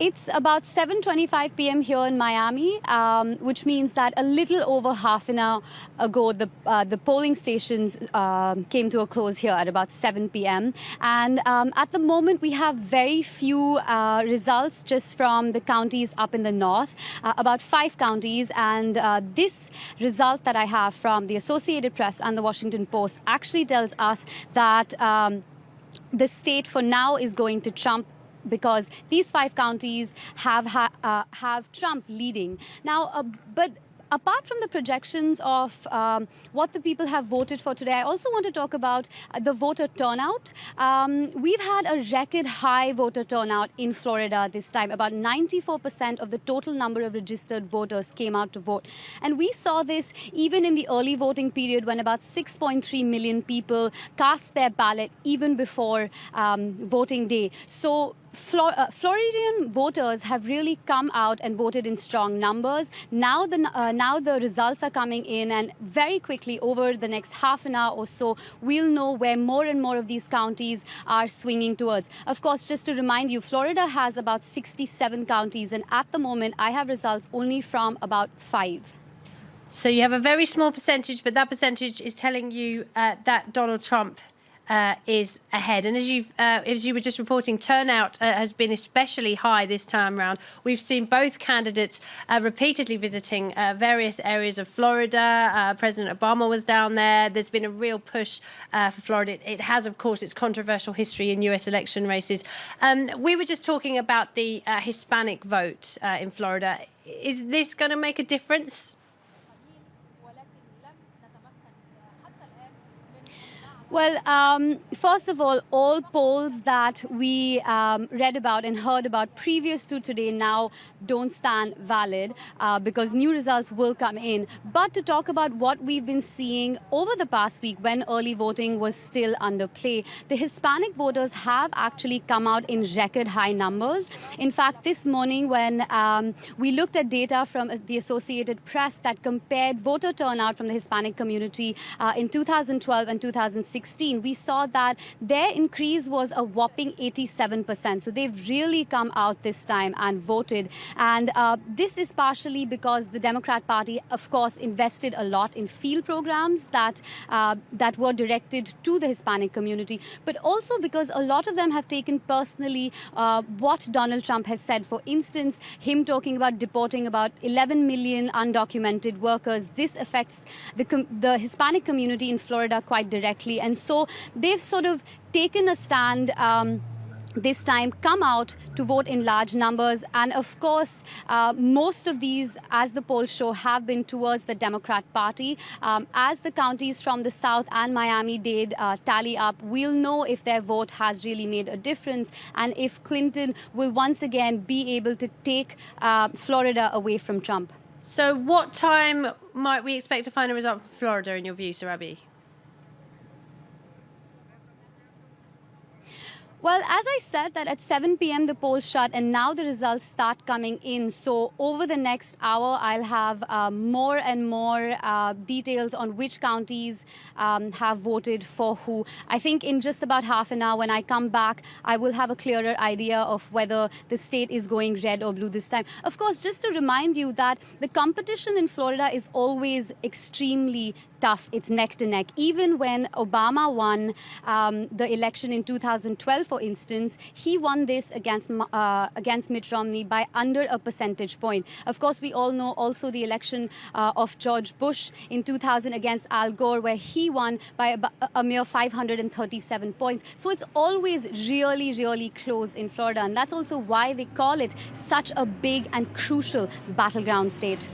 It's about 7:25 p.m. here in Miami, which means that a little over half an hour ago, the polling stations came to a close here at about 7 p.m. And at the moment, we have very few results just from the counties up in the north, about 5 counties. And this result that I have from the Associated Press and the Washington Post actually tells us that the state for now is going to Trump, because these 5 counties have Trump leading. Now, but apart from the projections of what the people have voted for today, I also want to talk about the voter turnout. We've had a record high voter turnout in Florida this time. About 94% of the total number of registered voters came out to vote. And we saw this even in the early voting period, when about 6.3 million people cast their ballot even before voting day. So Floridian voters have really come out and voted in strong numbers. Now the results are coming in, and very quickly, over the next half an hour or so, we'll know where more and more of these counties are swinging towards. Of course, just to remind you, Florida has about 67 counties, and at the moment, I have results only from about 5. So you have a very small percentage, but that percentage is telling you that Donald Trump is ahead. And as you were just reporting, turnout has been especially high this time round. We've seen both candidates repeatedly visiting various areas of Florida. President Obama was down there. There's been a real push for Florida. It has, of course, its controversial history in US election races. We were just talking about the Hispanic vote in Florida. Is this going to make a difference? Well, first of all polls that we read about and heard about previous to today now don't stand valid because new results will come in. But to talk about what we've been seeing over the past week when early voting was still under play, the Hispanic voters have actually come out in record high numbers. In fact, this morning when we looked at data from the Associated Press that compared voter turnout from the Hispanic community in 2012 and 2016, we saw that their increase was a whopping 87%. So they've really come out this time and voted. And this is partially because the Democrat Party, of course, invested a lot in field programs that were directed to the Hispanic community, but also because a lot of them have taken personally what Donald Trump has said. For instance, him talking about deporting about 11 million undocumented workers. This affects the Hispanic community in Florida quite directly. And so they've sort of taken a stand this time, come out to vote in large numbers. And of course, most of these, as the polls show, have been towards the Democrat Party. As the counties from the South and Miami-Dade tally up, we'll know if their vote has really made a difference and if Clinton will once again be able to take Florida away from Trump. So what time might we expect to find a result from Florida, in your view, Sarabi? Well, as I said, that at 7 p.m. the polls shut, and now the results start coming in. So over the next hour, I'll have more and more details on which counties have voted for who. I think in just about half an hour, when I come back, I will have a clearer idea of whether the state is going red or blue this time. Of course, just to remind you that the competition in Florida is always extremely tough. It's neck to neck. Even when Obama won the election in 2012, for instance, he won this against Mitt Romney by under a percentage point. Of course, we all know also the election of George Bush in 2000 against Al Gore, where he won by a mere 537 points. So it's always really, really close in Florida. And that's also why they call it such a big and crucial battleground state.